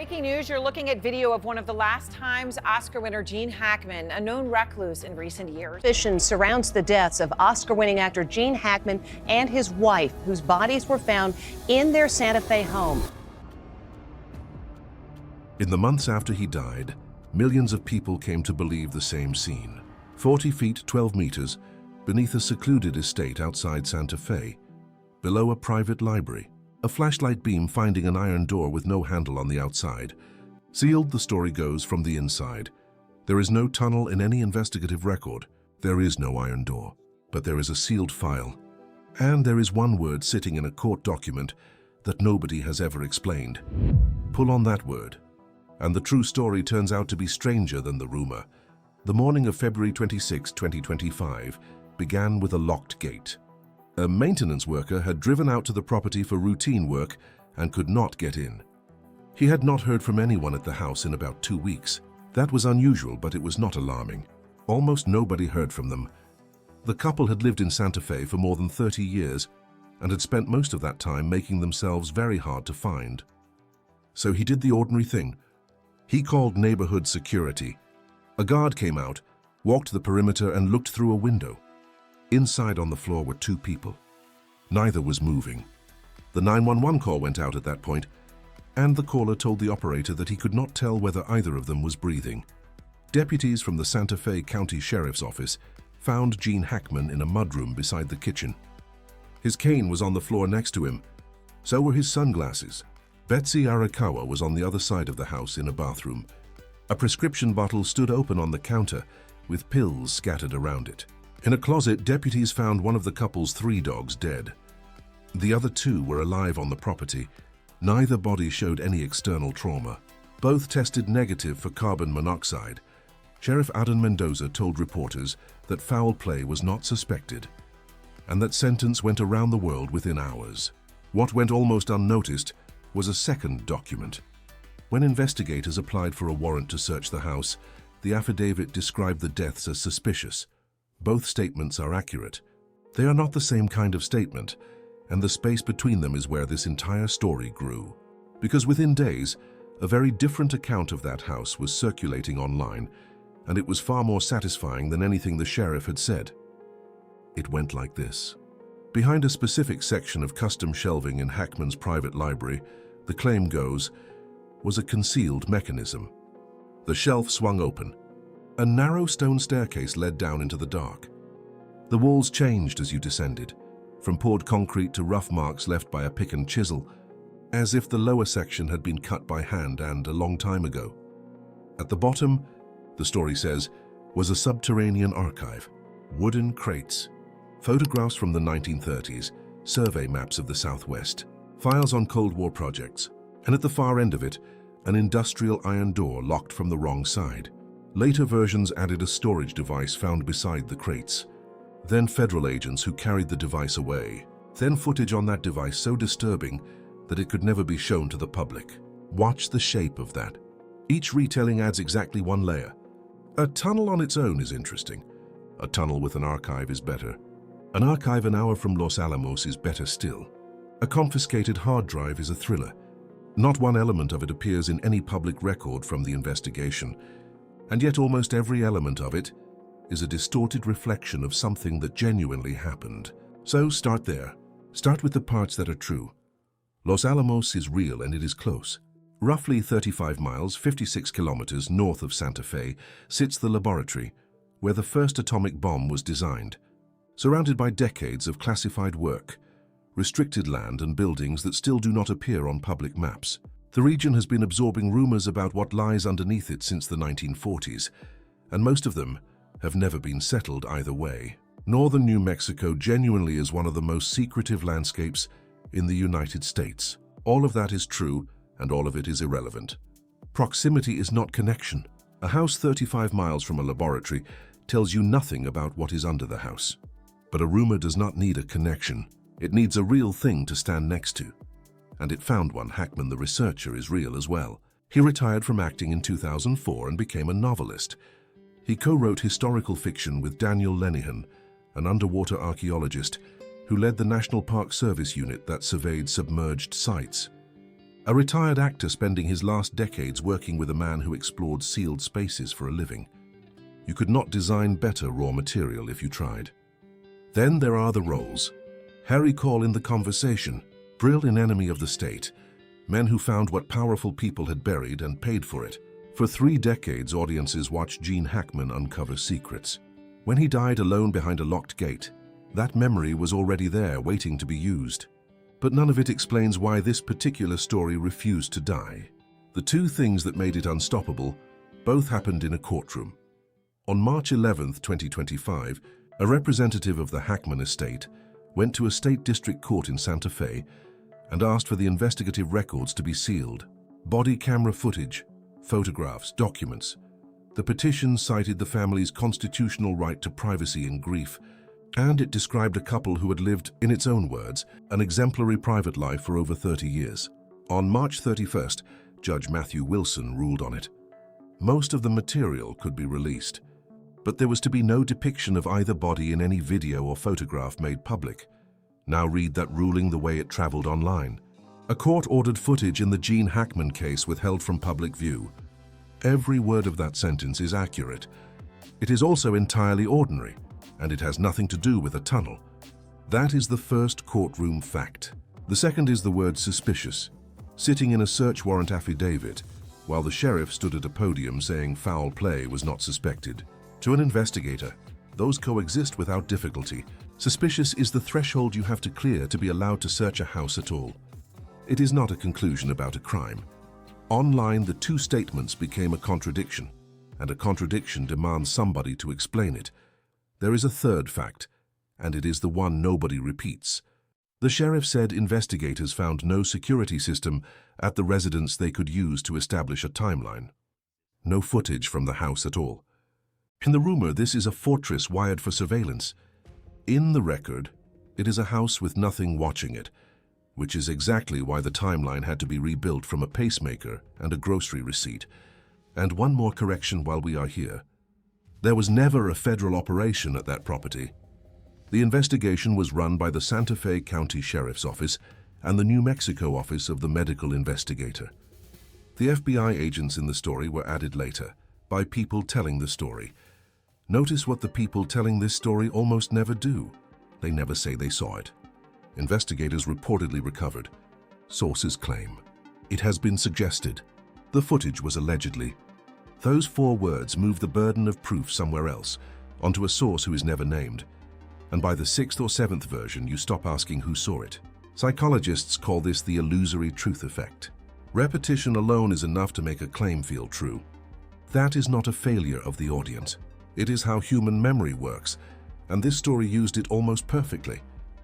Breaking news, you're looking at video of one of the last times Oscar winner Gene Hackman, a known recluse in recent years. Suspicion surrounds the deaths of Oscar-winning actor Gene Hackman and his wife, whose bodies were found in their Santa Fe home. In the months after he died, millions of people came to believe the same scene. 40 feet, 12 meters, beneath a secluded estate outside Santa Fe, below a private library. A flashlight beam finding an iron door with no handle on the outside. Sealed, the story goes, from the inside. There is no tunnel in any investigative record. There is no iron door. But there is a sealed file. And there is one word sitting in a court document that nobody has ever explained. Pull on that word, and the true story turns out to be stranger than the rumor. The morning of February 26, 2025 began with a locked gate. A maintenance worker had driven out to the property for routine work and could not get in. He had not heard from anyone at the house in about 2 weeks. That was unusual, but it was not alarming. Almost nobody heard from them. The couple had lived in Santa Fe for more than 30 years and had spent most of that time making themselves very hard to find. So he did the ordinary thing. He called neighborhood security. A guard came out, walked the perimeter and looked through a window. Inside on the floor were 2 people. Neither was moving. The 911 call went out at that point, and the caller told the operator that he could not tell whether either of them was breathing. Deputies from the Santa Fe County Sheriff's Office found Gene Hackman in a mudroom beside the kitchen. His cane was on the floor next to him. So were his sunglasses. Betsy Arakawa was on the other side of the house in a bathroom. A prescription bottle stood open on the counter, with pills scattered around it. In a closet, deputies found one of the couple's 3 dogs dead. The other 2 were alive on the property. Neither body showed any external trauma. Both tested negative for carbon monoxide. Sheriff Adan Mendoza told reporters that foul play was not suspected, and that sentence went around the world within hours. What went almost unnoticed was a second document. When investigators applied for a warrant to search the house, the affidavit described the deaths as suspicious. Both statements are accurate. They are not the same kind of statement, and the space between them is where this entire story grew. Because within days, a very different account of that house was circulating online, and it was far more satisfying than anything the sheriff had said. It went like this. Behind a specific section of custom shelving in Hackman's private library, the claim goes, was a concealed mechanism. The shelf swung open. A narrow stone staircase led down into the dark. The walls changed as you descended, from poured concrete to rough marks left by a pick and chisel, as if the lower section had been cut by hand and a long time ago. At the bottom, the story says, was a subterranean archive, wooden crates, photographs from the 1930s, survey maps of the Southwest, files on Cold War projects, and at the far end of it, an industrial iron door locked from the wrong side. Later versions added a storage device found beside the crates. Then federal agents who carried the device away. Then footage on that device so disturbing that it could never be shown to the public. Watch the shape of that. Each retelling adds exactly 1 layer. A tunnel on its own is interesting. A tunnel with an archive is better. An archive an hour from Los Alamos is better still. A confiscated hard drive is a thriller. Not one element of it appears in any public record from the investigation. And yet almost every element of it is a distorted reflection of something that genuinely happened. So start there. Start with the parts that are true. Los Alamos is real and it is close. Roughly 35 miles, 56 kilometers north of Santa Fe sits the laboratory where the first atomic bomb was designed. Surrounded by decades of classified work, restricted land and buildings that still do not appear on public maps. The region has been absorbing rumors about what lies underneath it since the 1940s, and most of them have never been settled either way. Northern New Mexico genuinely is one of the most secretive landscapes in the United States. All of that is true, and all of it is irrelevant. Proximity is not connection. A house 35 miles from a laboratory tells you nothing about what is under the house. But a rumor does not need a connection. It needs a real thing to stand next to. And it found one. Hackman, the researcher, is real as well. He retired from acting in 2004 and became a novelist. He co-wrote historical fiction with Daniel Lenihan, an underwater archaeologist who led the National Park Service unit that surveyed submerged sites. A retired actor spending his last decades working with a man who explored sealed spaces for a living. You could not design better raw material if you tried. Then there are the roles. Harry Call in The Conversation, Brill in Enemy of the State, men who found what powerful people had buried and paid for it. For 3 decades, audiences watched Gene Hackman uncover secrets. When he died alone behind a locked gate, that memory was already there, waiting to be used. But none of it explains why this particular story refused to die. The 2 things that made it unstoppable both happened in a courtroom. On March 11, 2025, a representative of the Hackman estate went to a state district court in Santa Fe and asked for the investigative records to be sealed. Body camera footage, photographs, documents. The petition cited the family's constitutional right to privacy and grief, and it described a couple who had lived, in its own words, an exemplary private life for over 30 years. On March 31st, Judge Matthew Wilson ruled on it. Most of the material could be released, but there was to be no depiction of either body in any video or photograph made public. Now read that ruling the way it traveled online. A court-ordered footage in the Gene Hackman case withheld from public view. Every word of that sentence is accurate. It is also entirely ordinary, and it has nothing to do with a tunnel. That is the first courtroom fact. The second is the word suspicious. Sitting in a search warrant affidavit, while the sheriff stood at a podium saying foul play was not suspected. To an investigator, those coexist without difficulty. Suspicious is the threshold you have to clear to be allowed to search a house at all. It is not a conclusion about a crime. Online, the 2 statements became a contradiction, and a contradiction demands somebody to explain it. There is a third fact, and it is the one nobody repeats. The sheriff said investigators found no security system at the residence they could use to establish a timeline. No footage from the house at all. In the rumor, this is a fortress wired for surveillance. In the record, it is a house with nothing watching it, which is exactly why the timeline had to be rebuilt from a pacemaker and a grocery receipt. And one more correction while we are here. There was never a federal operation at that property. The investigation was run by the Santa Fe County Sheriff's Office and the New Mexico Office of the Medical Investigator. The FBI agents in the story were added later, by people telling the story. Notice what the people telling this story almost never do. They never say they saw it. Investigators reportedly recovered. Sources claim. It has been suggested. The footage was allegedly. Those 4 words move the burden of proof somewhere else, onto a source who is never named. And by the 6th or 7th version, you stop asking who saw it. Psychologists call this the illusory truth effect. Repetition alone is enough to make a claim feel true. That is not a failure of the audience. It is how human memory works, and this story used it almost perfectly.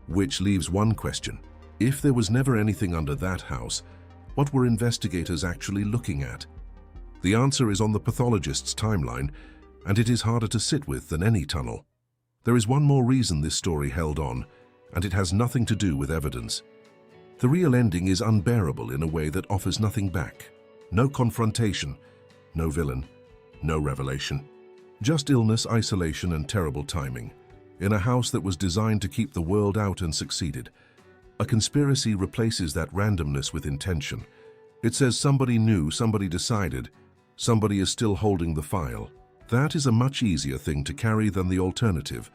Which leaves one question. If there was never anything under that house, what were investigators actually looking at? The answer is on the pathologist's timeline, and it is harder to sit with than any tunnel. There is one more reason this story held on, and it has nothing to do with evidence. The real ending is unbearable in a way that offers nothing back. No confrontation, no villain, no revelation. Just illness, isolation, and terrible timing. In a house that was designed to keep the world out and succeeded. A conspiracy replaces that randomness with intention. It says somebody knew, somebody decided, somebody is still holding the file. That is a much easier thing to carry than the alternative,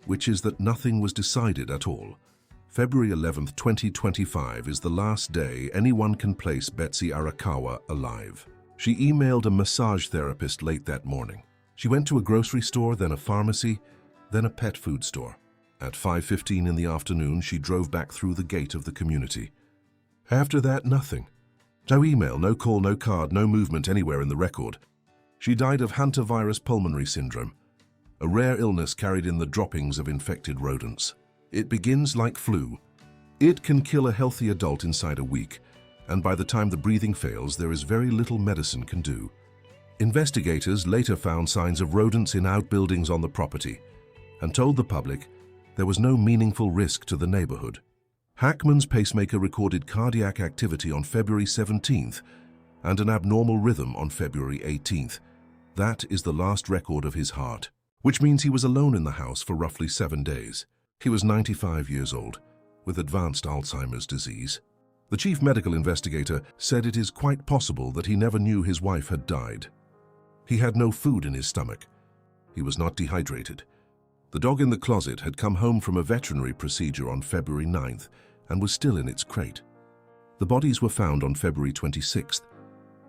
which is that nothing was decided at all. February 11th, 2025 is the last day anyone can place Betsy Arakawa alive. She emailed a massage therapist late that morning. She went to a grocery store, then a pharmacy, then a pet food store. At 5:15 in the afternoon, she drove back through the gate of the community. After that, nothing. No email, no call, no card, no movement anywhere in the record. She died of hantavirus pulmonary syndrome, a rare illness carried in the droppings of infected rodents. It begins like flu. It can kill a healthy adult inside a week, and by the time the breathing fails, there is very little medicine can do. Investigators later found signs of rodents in outbuildings on the property and told the public there was no meaningful risk to the neighborhood. Hackman's pacemaker recorded cardiac activity on February 17th and an abnormal rhythm on February 18th. That is the last record of his heart, which means he was alone in the house for roughly 7 days. He was 95 years old, with advanced Alzheimer's disease. The chief medical investigator said it is quite possible that he never knew his wife had died. He had no food in his stomach. He was not dehydrated. The dog in the closet had come home from a veterinary procedure on February 9th and was still in its crate. The bodies were found on February 26th.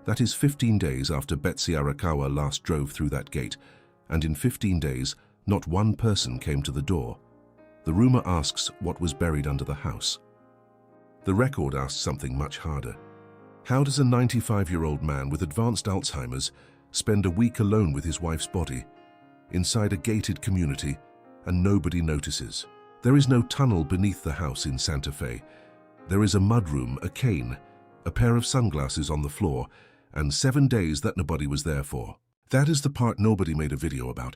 That is 15 days after Betsy Arakawa last drove through that gate, and in 15 days, not one person came to the door. The rumor asks what was buried under the house. The record asks something much harder. How does a 95-year-old man with advanced Alzheimer's spend a week alone with his wife's body, inside a gated community, and nobody notices? There is no tunnel beneath the house in Santa Fe. There is a mudroom, a cane, a pair of sunglasses on the floor, and 7 days that nobody was there for. That is the part nobody made a video about.